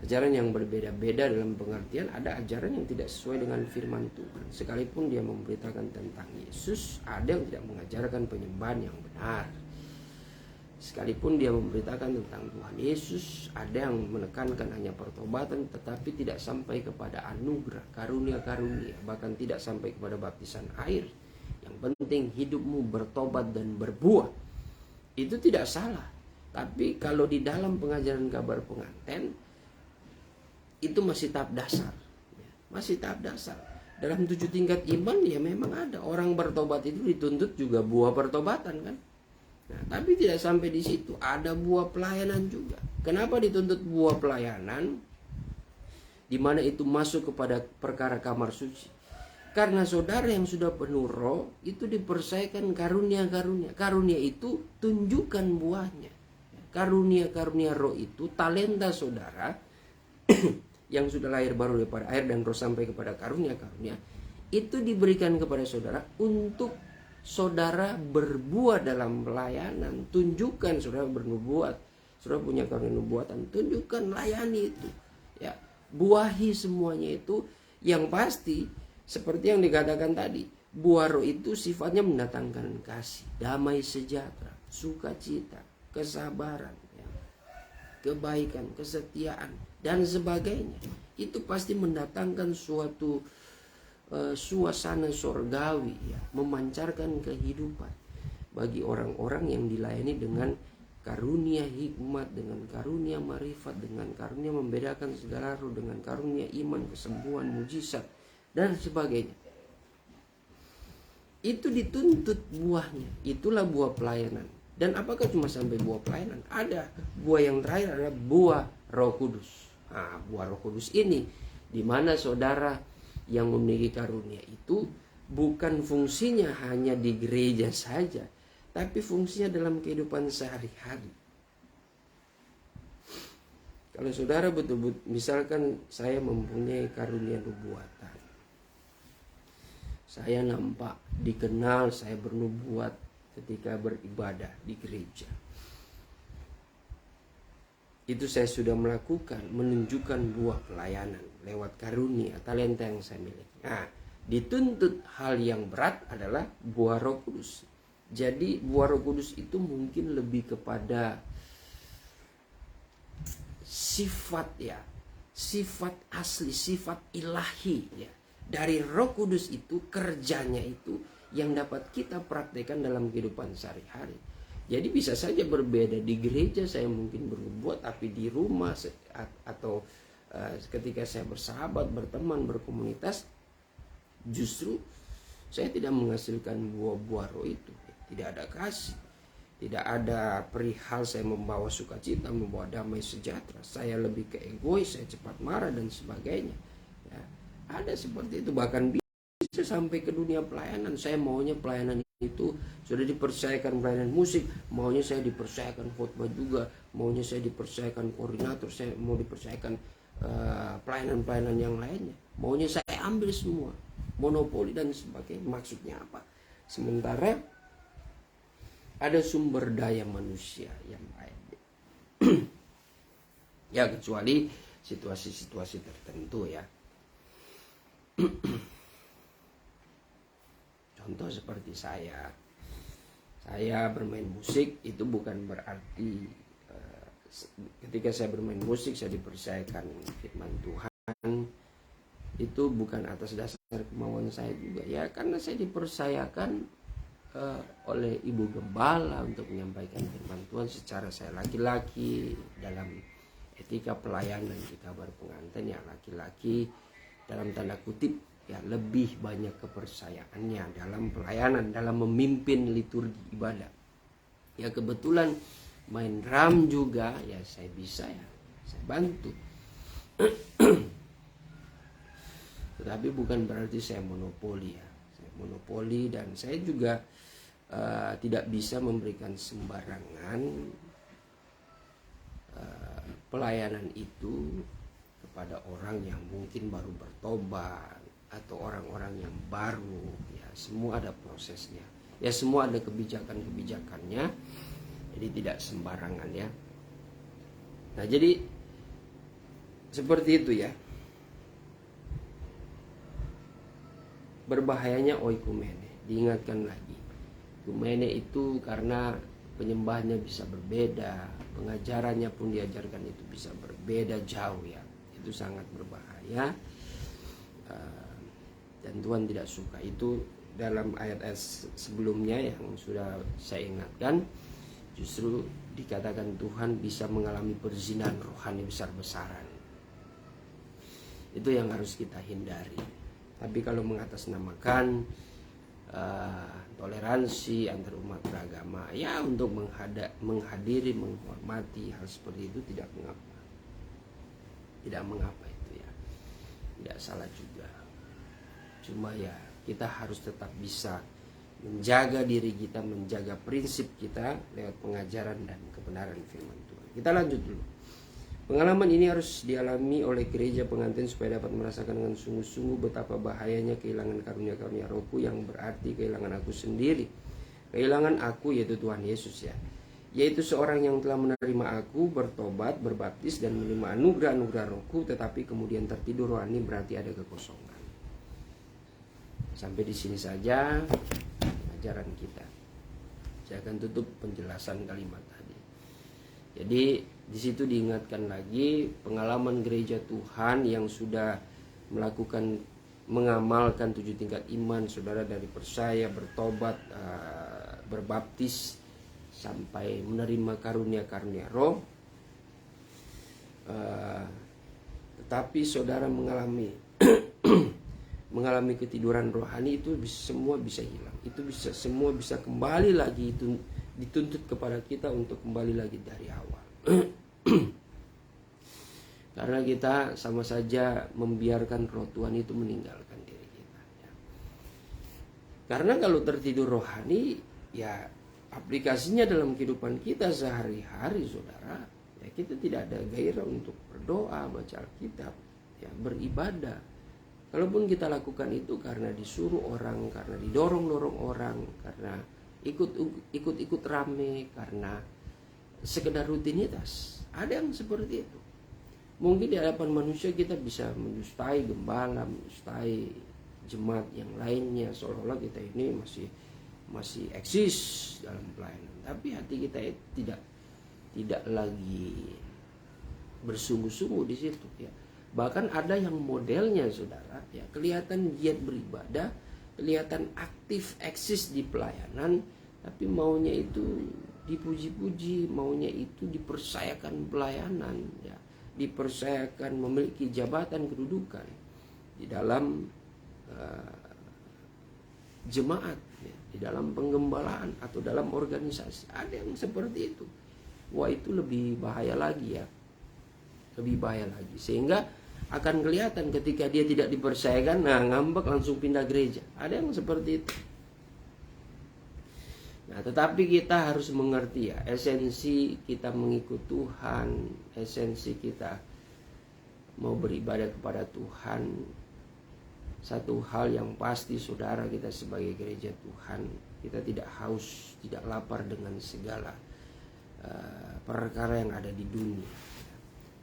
Ajaran yang berbeda-beda dalam pengertian, ada ajaran yang tidak sesuai dengan firman Tuhan. Sekalipun dia memberitakan tentang Yesus, ada yang tidak mengajarkan penyembahan yang benar. Sekalipun dia memberitakan tentang Tuhan Yesus, ada yang menekankan hanya pertobatan tetapi tidak sampai kepada anugerah, karunia-karunia, bahkan tidak sampai kepada baptisan air. Yang penting hidupmu bertobat dan berbuah. Itu tidak salah. Tapi kalau di dalam pengajaran kabar pengantin, itu masih tahap dasar. Masih tahap dasar. Dalam 7 tingkat iman ya memang ada. Orang bertobat itu dituntut juga buah pertobatan kan. Nah, tapi tidak sampai di situ. Ada buah pelayanan juga. Kenapa dituntut buah pelayanan? Di mana itu masuk kepada perkara kamar suci. Karena saudara yang sudah penuh roh itu dipercayakan karunia-karunia. Karunia itu tunjukkan buahnya. Karunia-karunia roh itu talenta saudara yang sudah lahir baru daripada air dan roh sampai kepada karunia-karunia itu diberikan kepada saudara untuk saudara berbuat dalam pelayanan. Tunjukkan saudara bernubuat, saudara punya karunia nubuatan, tunjukkan, layani itu ya, buahi semuanya itu. Yang pasti seperti yang dikatakan tadi, buah roh itu sifatnya mendatangkan kasih, damai sejahtera, sukacita, kesabaran ya, kebaikan, kesetiaan dan sebagainya. Itu pasti mendatangkan suatu suasana sorgawi ya, memancarkan kehidupan bagi orang-orang yang dilayani dengan karunia hikmat, dengan karunia marifat, dengan karunia membedakan segala roh, dengan karunia iman, kesembuhan, mujizat dan sebagainya. Itu dituntut buahnya. Itulah buah pelayanan. Dan apakah cuma sampai buah pelayanan? Ada buah yang terakhir, adalah buah Roh Kudus. Nah, buah Roh Kudus ini di mana saudara yang memiliki karunia itu bukan fungsinya hanya di gereja saja, tapi fungsinya dalam kehidupan sehari-hari. Kalau saudara betul-betul, misalkan saya mempunyai karunia nubuatan, saya nampak, dikenal, saya bernubuat ketika beribadah di gereja. Itu saya sudah melakukan, menunjukkan buah pelayanan lewat karunia, talenta yang saya miliki. Nah, dituntut hal yang berat adalah buah Roh Kudus. Jadi buah Roh Kudus itu mungkin lebih kepada sifat ya, sifat asli, sifat ilahi ya. Dari Roh Kudus itu, kerjanya itu yang dapat kita praktekkan dalam kehidupan sehari-hari. Jadi bisa saja berbeda. Di gereja saya mungkin berbuat, tapi di rumah atau ketika saya bersahabat, berteman, berkomunitas, justru saya tidak menghasilkan buah-buah roh itu. Tidak ada kasih, tidak ada perihal saya membawa sukacita, membawa damai sejahtera. Saya lebih ke egois, saya cepat marah dan sebagainya. Ya, ada seperti itu. Bahkan bisa sampai ke dunia pelayanan. Saya maunya pelayanan itu sudah dipercayakan pelayanan musik, maunya saya dipercayakan khotbah juga, maunya saya dipercayakan koordinator, saya mau dipercayakan pelayanan-pelayanan yang lainnya, maunya saya ambil semua, monopoli dan sebagainya. Maksudnya apa? Sementara ada sumber daya manusia yang baik. Ya, kecuali situasi-situasi tertentu ya. Contoh seperti saya bermain musik, itu bukan berarti ketika saya bermain musik saya dipercayakan firman Tuhan, itu bukan atas dasar kemauan saya juga ya, karena saya dipercayakan oleh Ibu Gembala untuk menyampaikan firman Tuhan secara saya laki-laki dalam etika pelayanan di kabar pengantin ya, laki-laki dalam tanda kutip ya lebih banyak kepercayaannya dalam pelayanan, dalam memimpin liturgi ibadah. Ya kebetulan main drum juga ya, saya bisa ya, saya bantu. Tetapi bukan berarti saya monopoli ya, saya monopoli, dan saya juga tidak bisa memberikan sembarangan pelayanan itu kepada orang yang mungkin baru bertobat atau orang-orang yang baru ya. Semua ada prosesnya ya, semua ada kebijakan-kebijakannya, jadi tidak sembarangan ya. Nah jadi seperti itu ya. Berbahayanya oikumene, diingatkan lagi. Oikumene itu karena penyembahnya bisa berbeda, pengajarannya pun diajarkan itu bisa berbeda jauh ya. Itu sangat berbahaya, dan Tuhan tidak suka itu. Dalam ayat-ayat sebelumnya yang sudah saya ingatkan, justru dikatakan Tuhan bisa mengalami perzinahan rohani besar-besaran. Itu yang harus kita hindari. Tapi kalau mengatasnamakan toleransi antar umat beragama ya, untuk menghadiri, menghormati hal seperti itu tidak mengapa itu ya, tidak salah juga. Cuma ya kita harus tetap bisa menjaga diri kita, menjaga prinsip kita lewat pengajaran dan kebenaran firman Tuhan. Kita lanjut dulu. Pengalaman ini harus dialami oleh gereja pengantin supaya dapat merasakan dengan sungguh-sungguh betapa bahayanya kehilangan karunia-karunia Rohku, yang berarti kehilangan aku sendiri. Kehilangan aku yaitu Tuhan Yesus ya. Yaitu seorang yang telah menerima aku, bertobat, berbaptis dan menerima anugerah-anugerah Rohku, tetapi kemudian tertidur rohani, berarti ada kekosongan. Sampai di sini saja pengajaran kita. Saya akan tutup penjelasan kalimat tadi. Jadi di situ diingatkan lagi pengalaman gereja Tuhan yang sudah mengamalkan 7 tingkat iman, saudara, dari percaya, bertobat, berbaptis sampai menerima karunia-karunia Roh. Tetapi saudara mengalami ketiduran rohani, itu semua bisa hilang. Itu semua bisa kembali lagi, itu dituntut kepada kita untuk kembali lagi dari awal. Karena kita sama saja membiarkan roh Tuhan itu meninggalkan diri kita ya. Karena kalau tertidur rohani ya, aplikasinya dalam kehidupan kita sehari-hari, saudara ya, kita tidak ada gairah untuk berdoa, baca Alkitab ya, beribadah. Kalaupun kita lakukan itu karena disuruh orang, karena didorong-dorong orang, karena ikut rame, karena sekedar rutinitas. Ada yang seperti itu. Mungkin di hadapan manusia kita bisa mendustai gembala, mendustai jemaat yang lainnya, seolah-olah kita ini masih eksis dalam pelayanan. Tapi hati kita tidak lagi bersungguh-sungguh di situ ya. Bahkan ada yang modelnya, saudara ya, kelihatan giat beribadah, kelihatan aktif eksis di pelayanan, tapi maunya itu dipuji-puji, maunya itu dipercayakan pelayanan ya, dipercayakan memiliki jabatan kedudukan di dalam jemaat ya, di dalam penggembalaan atau dalam organisasi. Ada yang seperti itu. Wah, itu lebih bahaya lagi ya, lebih bahaya lagi, sehingga akan kelihatan ketika dia tidak dipercayakan, nah ngambek langsung pindah gereja. Ada yang seperti itu. Nah, tetapi kita harus mengerti ya, esensi kita mengikut Tuhan, esensi kita mau beribadah kepada Tuhan. Satu hal yang pasti, saudara, kita sebagai gereja Tuhan Kita tidak haus, tidak lapar dengan segala perkara yang ada di dunia.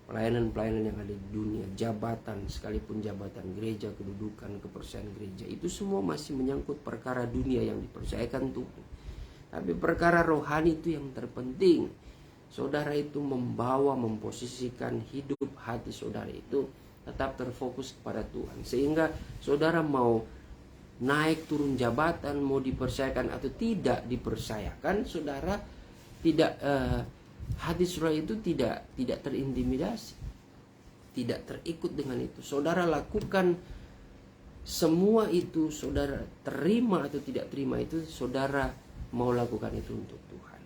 Pelayanan-pelayanan yang ada di dunia, jabatan, sekalipun jabatan gereja, kedudukan, kepercayaan gereja, itu semua masih menyangkut perkara dunia yang dipercayakan Tuhan. Tapi perkara rohani itu yang terpenting. Saudara itu membawa, memposisikan hidup hati saudara itu tetap terfokus kepada Tuhan. Sehingga saudara mau naik turun jabatan, mau dipercayakan atau tidak dipercayakan, saudara tidak hati saudara itu tidak terintimidasi, tidak terikut dengan itu. Saudara lakukan semua itu, saudara terima atau tidak terima itu, saudara mau lakukan itu untuk Tuhan.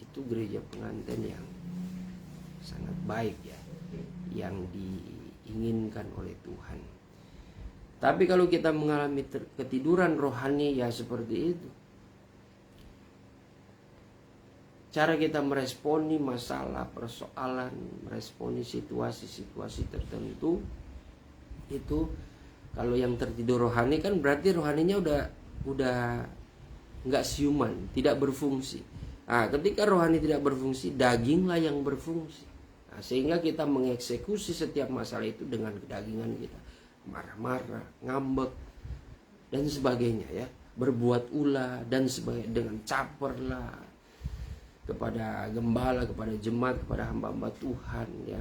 Itu gereja pengantin yang sangat baik ya, yang diinginkan oleh Tuhan. Tapi kalau kita mengalami ketiduran rohani ya seperti itu. Cara kita meresponi masalah, persoalan, meresponi situasi-situasi tertentu itu, kalau yang tertidur rohani kan berarti rohaninya udah nggak siuman, tidak berfungsi. Nah, ketika rohani tidak berfungsi, daginglah yang berfungsi. Nah, sehingga kita mengeksekusi setiap masalah itu dengan kedagingan kita, marah-marah, ngambek dan sebagainya ya, berbuat ulah dan sebagainya, dengan caper lah kepada gembala, kepada jemaat, kepada hamba-hamba Tuhan ya,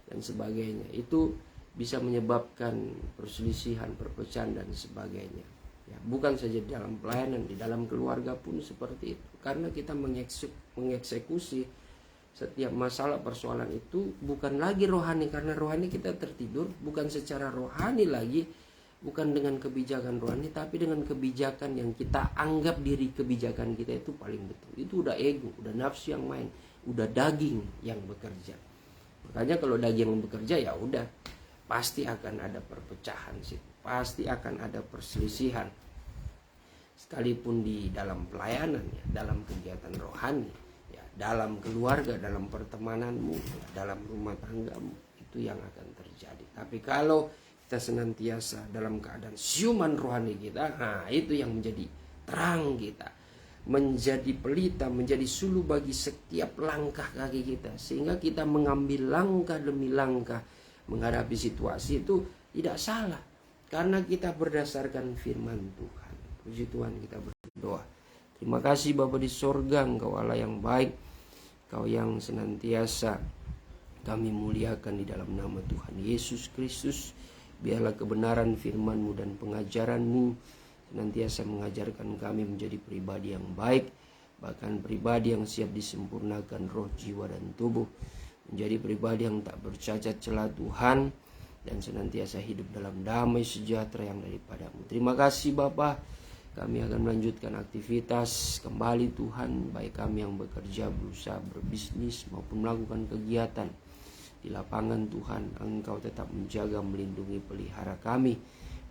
dan sebagainya. Itu bisa menyebabkan perselisihan, perpecahan dan sebagainya ya. Bukan saja di dalam pelayanan, di dalam keluarga pun seperti itu. Karena kita mengeksekusi setiap masalah persoalan itu bukan lagi rohani, karena rohani kita tertidur, bukan secara rohani lagi, bukan dengan kebijakan rohani, tapi dengan kebijakan yang kita anggap diri kebijakan kita itu paling betul. Itu udah ego, udah nafsu yang main, udah daging yang bekerja. Makanya kalau daging yang bekerja ya udah pasti akan ada perpecahan sih, pasti akan ada perselisihan. Sekalipun di dalam pelayanan ya, dalam kegiatan rohani ya, dalam keluarga, dalam pertemananmu ya, dalam rumah tanggamu, itu yang akan terjadi. Tapi kalau kita senantiasa dalam keadaan siuman rohani kita, nah itu yang menjadi terang kita, menjadi pelita, menjadi suluh bagi setiap langkah kaki kita, sehingga kita mengambil langkah demi langkah menghadapi situasi itu tidak salah, karena kita berdasarkan firman Tuhan. Puji Tuhan, kita berdoa. Terima kasih Bapa di sorga, Engkau Allah yang baik, Engkau yang senantiasa kami muliakan di dalam nama Tuhan Yesus Kristus. Biarlah kebenaran firman-Mu dan pengajaran-Mu senantiasa mengajarkan kami menjadi pribadi yang baik, bahkan pribadi yang siap disempurnakan roh, jiwa, dan tubuh, menjadi pribadi yang tak bercacat celah Tuhan, dan senantiasa hidup dalam damai sejahtera yang daripada-Mu. Terima kasih Bapa. Kami akan melanjutkan aktivitas kembali Tuhan, baik kami yang bekerja, berusaha, berbisnis maupun melakukan kegiatan di lapangan Tuhan. Engkau tetap menjaga, melindungi, pelihara kami.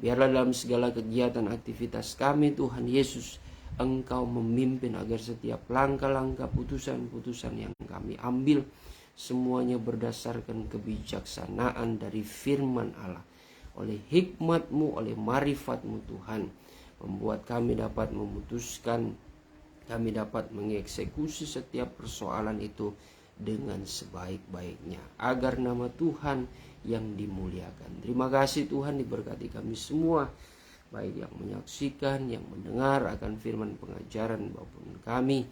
Biarlah dalam segala kegiatan aktivitas kami Tuhan Yesus, Engkau memimpin agar setiap langkah-langkah, putusan-putusan yang kami ambil semuanya berdasarkan kebijaksanaan dari firman Allah. Oleh hikmat-Mu, oleh marifat-Mu Tuhan, membuat kami dapat memutuskan, kami dapat mengeksekusi setiap persoalan itu dengan sebaik-baiknya, agar nama Tuhan yang dimuliakan. Terima kasih Tuhan, diberkati kami semua, baik yang menyaksikan, yang mendengar akan firman pengajaran, maupun kami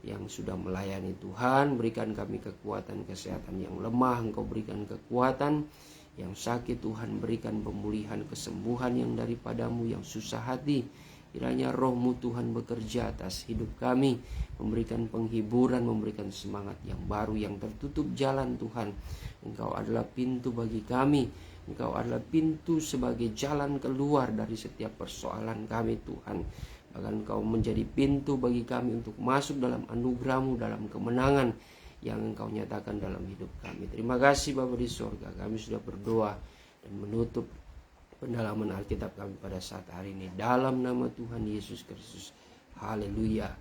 yang sudah melayani Tuhan. Berikan kami kekuatan, kesehatan yang lemah Engkau berikan kekuatan, yang sakit Tuhan berikan pemulihan, kesembuhan yang daripada-Mu, yang susah hati kiranya roh-Mu Tuhan bekerja atas hidup kami, memberikan penghiburan, memberikan semangat yang baru. Yang tertutup jalan Tuhan, Engkau adalah pintu bagi kami, Engkau adalah pintu sebagai jalan keluar dari setiap persoalan kami Tuhan. Bahkan Engkau menjadi pintu bagi kami untuk masuk dalam anugerah-Mu, dalam kemenangan yang Engkau nyatakan dalam hidup kami. Terima kasih Bapa di sorga, kami sudah berdoa dan menutup pendalaman Alkitab kami pada saat hari ini dalam nama Tuhan Yesus Kristus. Haleluya,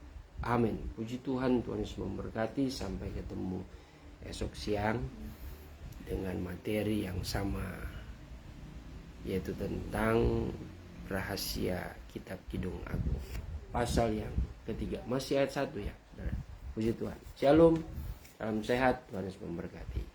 amin. Puji Tuhan, Tuhan Yesus memberkati. Sampai ketemu esok siang dengan materi yang sama, yaitu tentang rahasia Kitab Kidung Agung. pasal yang ketiga. Masih ayat 1 ya. Puji Tuhan. Shalom, salam sehat, Tuhan Yesus memberkati.